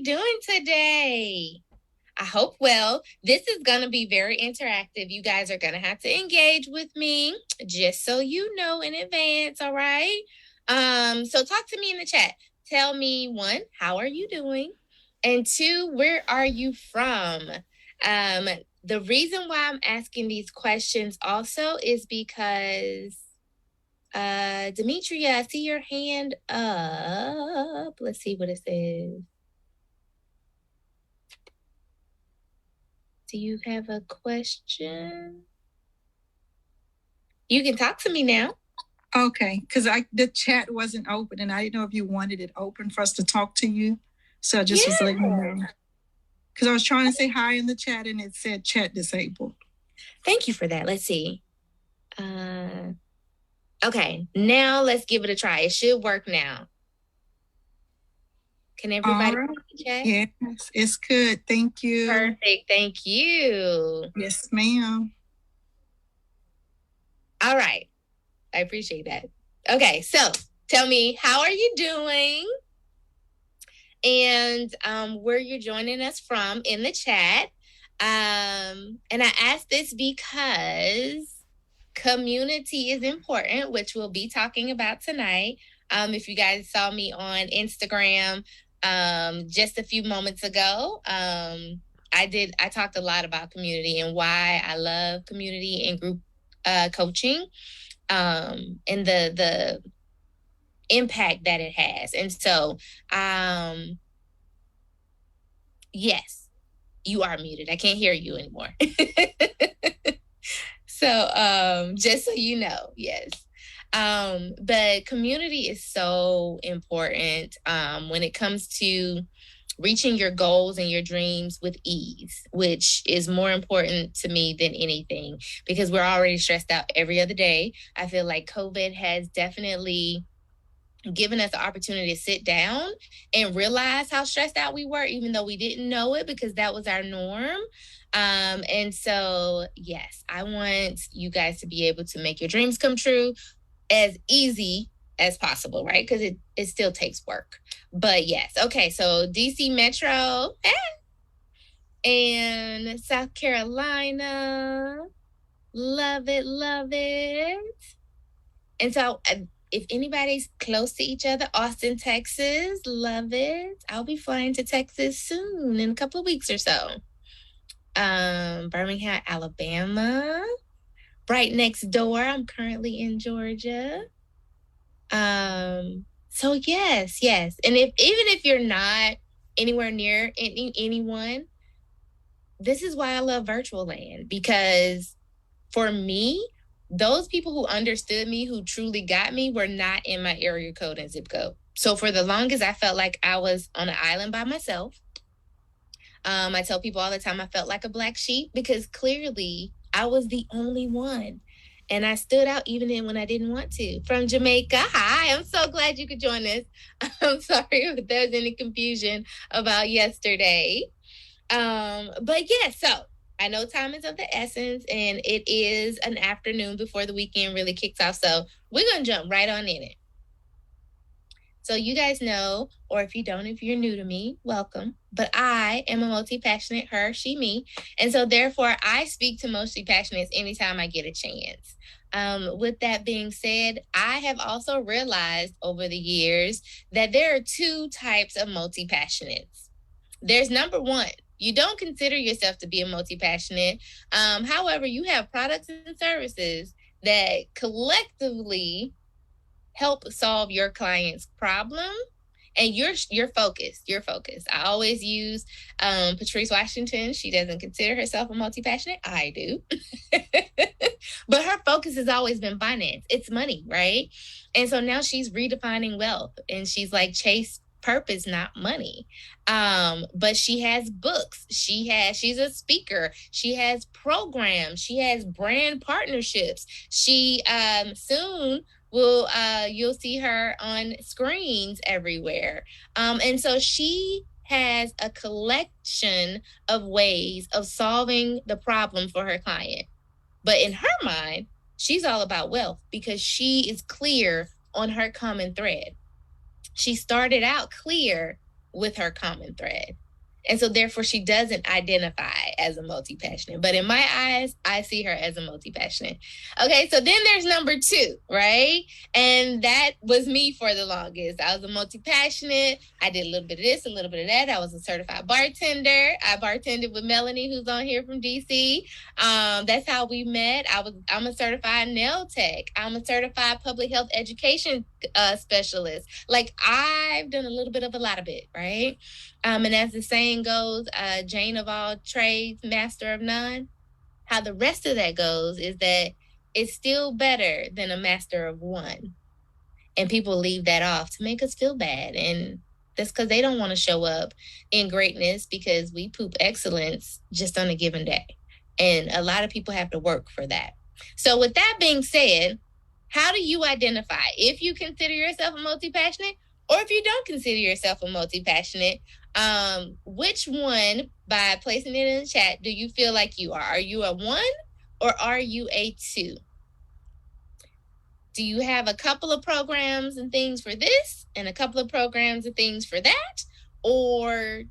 everybody doing today? I hope well. This is going to be very interactive. You guys are going to have to engage with me just so you know in advance, all right? So talk to me in the chat. Tell me, one, how are you doing? And two, where are you from? Um, the reason why I'm asking these questions also is because Demetria, I see your hand up. Let's see what it says. Do you have a question? You can talk to me now. Okay, because the chat wasn't open, and I didn't know if you wanted it open for us to talk to you. So I just was letting you know. Because I was trying to say hi in the chat, and it said chat disabled. Thank you for that. Let's see. Okay, now let's give it a try. It should work now. Can everybody chat? Yes, it's good. Thank you. Perfect. Thank you. Yes, ma'am. All right. I appreciate that. Okay, so tell me, how are you doing? And where you're joining us from in the chat. And I asked this because community is important, which we'll be talking about tonight. If you guys saw me on Instagram just a few moments ago, I talked a lot about community and why I love community and group coaching, and the impact that it has. And so, yes, you are muted. I can't hear you anymore. So, just so you know, yes. But community is so important when it comes to reaching your goals and your dreams with ease, which is more important to me than anything because we're already stressed out every other day. I feel like COVID has definitely given us the opportunity to sit down and realize how stressed out we were, even though we didn't know it because that was our norm. And so, yes, I want you guys to be able to make your dreams come true as easy as possible, right? Because it still takes work. But yes, okay, so DC Metro and South Carolina. Love it, love it. And so if anybody's close to each other, Austin, Texas, love it. I'll be flying to Texas soon in a couple of weeks or so. Birmingham, Alabama, right next door. I'm currently in Georgia. So yes. And even if you're not anywhere near anyone, this is why I love Virtual Land, because for me, those people who understood me, who truly got me, were not in my area code and zip code. So for the longest, I felt like I was on an island by myself. I tell people all the time I felt like a black sheep because clearly I was the only one. And I stood out even when I didn't want to. From Jamaica, hi, I'm so glad you could join us. I'm sorry if there's any confusion about yesterday. But yeah, so I know time is of the essence and it is an afternoon before the weekend really kicks off. So we're going to jump right on in it. So you guys know, or if you don't, if you're new to me, welcome. But I am a multi-passionate her, she, me. And so therefore I speak to multi-passionates anytime I get a chance. With that being said, I have also realized over the years that there are two types of multi-passionates. There's number one. You don't consider yourself to be a multi-passionate. However, you have products and services that collectively help solve your client's problem, and you're focused. I always use Patrice Washington. She doesn't consider herself a multi-passionate. I do. But her focus has always been finance. It's money, right? And so now she's redefining wealth, and she's like, chase purpose, not money. But she has books. She's a speaker. She has programs. She has brand partnerships. She soon you'll see her on screens everywhere. And so she has a collection of ways of solving the problem for her client. But in her mind, she's all about wealth because she is clear on her common thread. She started out clear with her common thread. And so therefore she doesn't identify as a multi-passionate. But in my eyes, I see her as a multi-passionate. Okay, so then there's number 2, right? And that was me for the longest. I was a multi-passionate. I did a little bit of this, a little bit of that. I was a certified bartender. I bartended with Melanie, who's on here from DC. That's how we met. I'm a certified nail tech. I'm a certified public health education specialist. Like, I've done a little bit of a lot of it, right? And as the saying goes, Jane of all trades, master of none. How the rest of that goes is that it's still better than a master of one. And people leave that off to make us feel bad. And that's because they don't want to show up in greatness, because we poop excellence just on a given day. And a lot of people have to work for that. So with that being said, how do you identify if you consider yourself a multi-passionate, or if you don't consider yourself a multi-passionate? Which one, by placing it in the chat, do you feel like you are? Are you a 1 or are you a 2? Do you have a couple of programs and things for this and a couple of programs and things for that? Or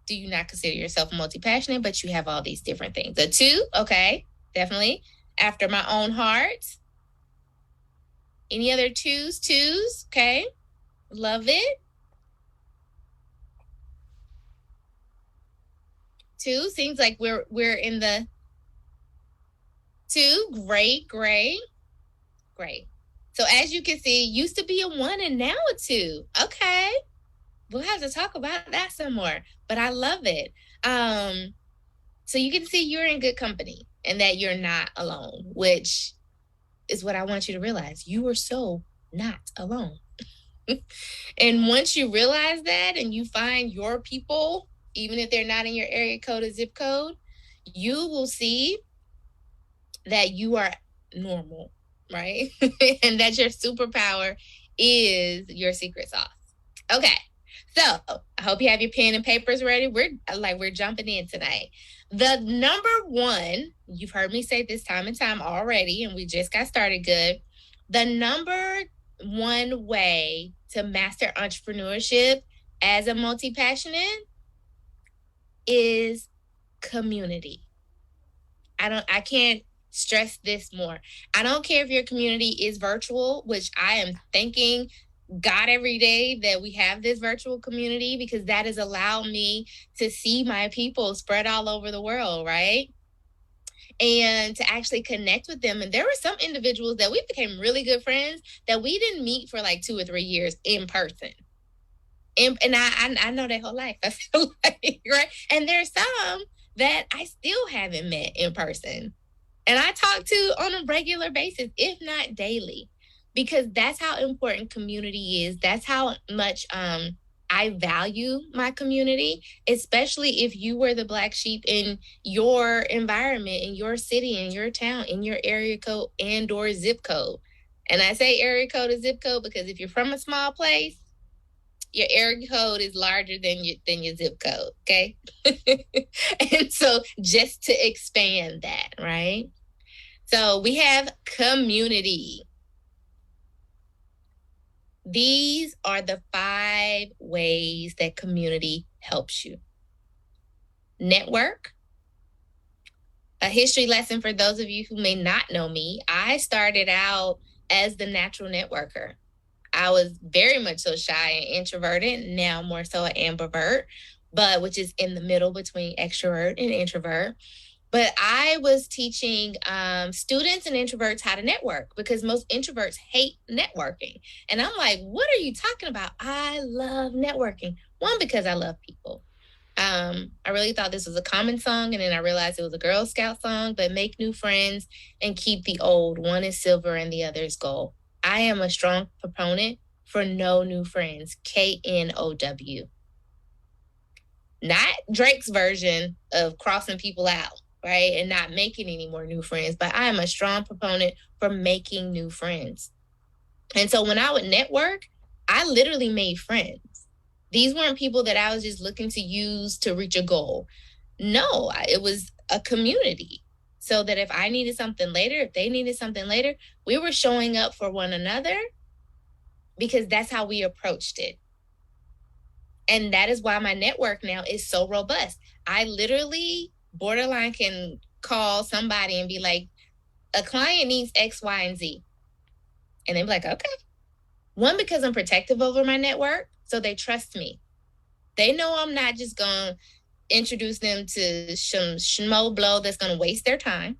do you not consider yourself multi-passionate, but you have all these different things? A 2, okay, definitely. After my own heart. Any other 2s? Okay, love it. 2, seems like we're in the 2. Great. So as you can see, used to be a 1 and now a 2. Okay, we'll have to talk about that some more, but I love it. So you can see you're in good company and that you're not alone, which is what I want you to realize. You are so not alone. And once you realize that and you find your people, even if they're not in your area code or zip code, you will see that you are normal, right? And that your superpower is your secret sauce. Okay, so I hope you have your pen and papers ready. We're jumping in tonight. The number 1, you've heard me say this time and time already, and we just got started good. The number 1 way to master entrepreneurship as a multi-passionate is community. I can't stress this more. I don't care if your community is virtual, which I am thanking God every day that we have this virtual community, because that has allowed me to see my people spread all over the world, right? And to actually connect with them. And there were some individuals that we became really good friends that we didn't meet for like 2 or 3 years in person. And I know their whole life, I feel like, right? And there's some that I still haven't met in person. And I talk to on a regular basis, if not daily, because that's how important community is. That's how much I value my community, especially if you were the black sheep in your environment, in your city, in your town, in your area code and or zip code. And I say area code or zip code because if you're from a small place, your area code is larger than your zip code, okay? And so just to expand that, right? So we have community. These are the 5 ways that community helps you. Network. A history lesson for those of you who may not know me. I started out as the natural networker. I was very much so shy and introverted, now more so an ambivert, but which is in the middle between extrovert and introvert. But I was teaching students and introverts how to network, because most introverts hate networking. And I'm like, what are you talking about? I love networking. 1, because I love people. I really thought this was a common song, and then I realized it was a Girl Scout song, but make new friends and keep the old. One is silver and the other is gold. I am a strong proponent for no new friends, KNOW. Not Drake's version of crossing people out, right? And not making any more new friends, but I am a strong proponent for making new friends. And so when I would network, I literally made friends. These weren't people that I was just looking to use to reach a goal. No, it was a community. So that if I needed something later, if they needed something later, we were showing up for one another, because that's how we approached it. And that is why my network now is so robust. I literally borderline can call somebody and be like, a client needs X, Y, and Z. And they'd be like, okay. One, because I'm protective over my network, so they trust me. They know I'm not just going to introduce them to some schmo blow that's going to waste their time,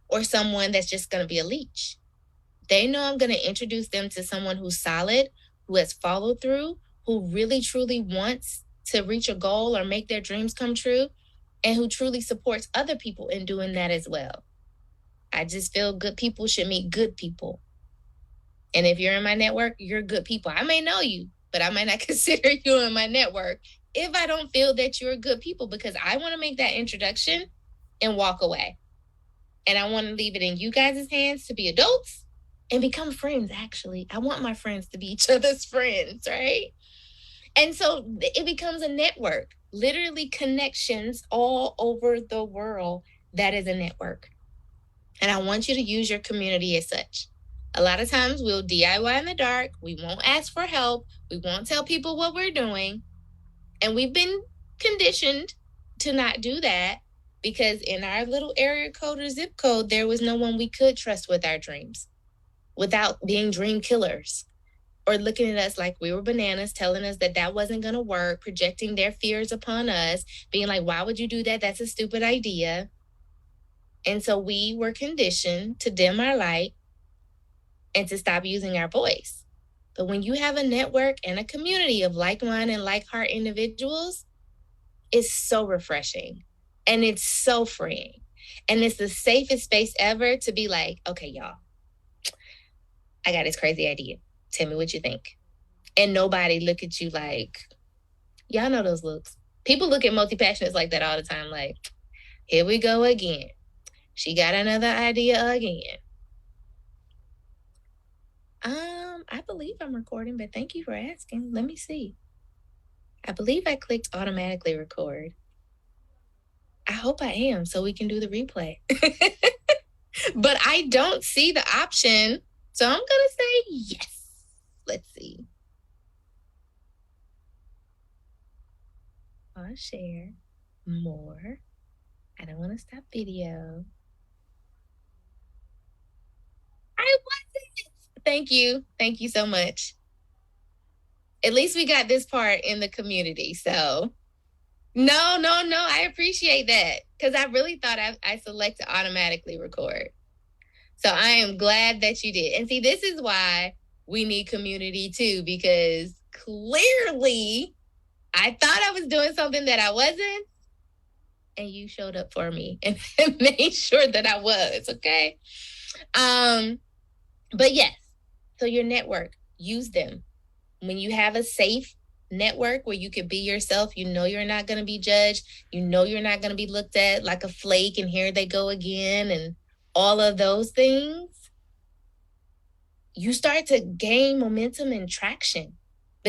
or someone that's just going to be a leech. They know I'm going to introduce them to someone who's solid, who has followed through, who really truly wants to reach a goal or make their dreams come true, and who truly supports other people in doing that as well. I just feel good people should meet good people. And if you're in my network, you're good people. I may know you, but I might not consider you in my network if I don't feel that you're good people, because I want to make that introduction and walk away. And I want to leave it in you guys' hands to be adults and become friends, actually. I want my friends to be each other's friends, right? And so it becomes a network, literally connections all over the world. That is a network. And I want you to use your community as such. A lot of times we'll DIY in the dark. We won't ask for help. We won't tell people what we're doing. And we've been conditioned to not do that because in our little area code or zip code, there was no one we could trust with our dreams without being dream killers or looking at us like we were bananas, telling us that that wasn't going to work, projecting their fears upon us, being like, why would you do that? That's a stupid idea. And so we were conditioned to dim our light and to stop using our voice. But when you have a network and a community of like-minded and like-heart individuals, it's so refreshing and it's so freeing. And it's the safest space ever to be like, okay, y'all, I got this crazy idea. Tell me what you think. And nobody look at you like, y'all know those looks. People look at multi-passionates like that all the time, like, here we go again. She got another idea again. I believe I'm recording, but thank you for asking. Let me see. I believe I clicked automatically record. I hope I am so we can do the replay. But I don't see the option. So I'm going to say yes. Let's see. I'll share more. I don't want to stop video. I wasn't. Thank you. Thank you so much. At least we got this part in the community. So no. I appreciate that because I really thought I selected automatically record. So I am glad that you did. And see, this is why we need community too, because clearly I thought I was doing something that I wasn't. And you showed up for me and made sure that I was, okay? But yes, so your network, use them. When you have a safe network where you can be yourself, you know you're not going to be judged, you know you're not going to be looked at like a flake and here they go again and all of those things, you start to gain momentum and traction.